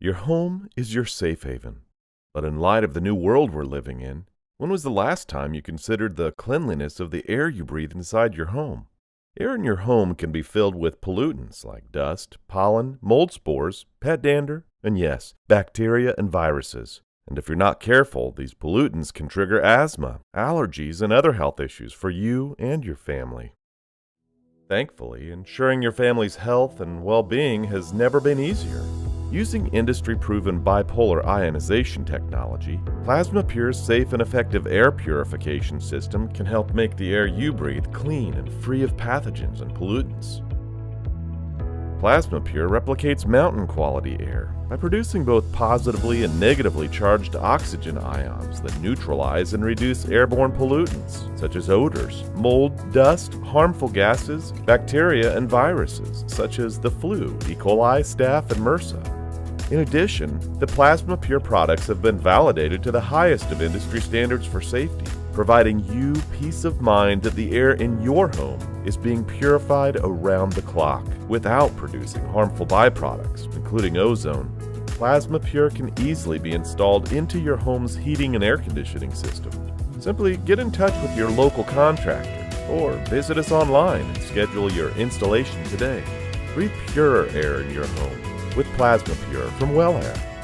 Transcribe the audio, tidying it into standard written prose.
Your home is your safe haven. But in light of the new world we're living in, when was the last time you considered the cleanliness of the air you breathe inside your home? Air in your home can be filled with pollutants like dust, pollen, mold spores, pet dander, and yes, bacteria and viruses. And if you're not careful, these pollutants can trigger asthma, allergies, and other health issues for you and your family. Thankfully, ensuring your family's health and well-being has never been easier. Using industry-proven bipolar ionization technology, PlasmaPURE's safe and effective air purification system can help make the air you breathe clean and free of pathogens and pollutants. PlasmaPURE replicates mountain-quality air by producing both positively and negatively charged oxygen ions that neutralize and reduce airborne pollutants, such as odors, mold, dust, harmful gases, bacteria, and viruses, such as the flu, E. coli, staph, and MRSA. In addition, the PlasmaPURE products have been validated to the highest of industry standards for safety, providing you peace of mind that the air in your home is being purified around the clock without producing harmful byproducts, including ozone. PlasmaPURE can easily be installed into your home's heating and air conditioning system. Simply get in touch with your local contractor or visit us online and schedule your installation today. Breathe purer air in your home with PlasmaPURE from Well Air.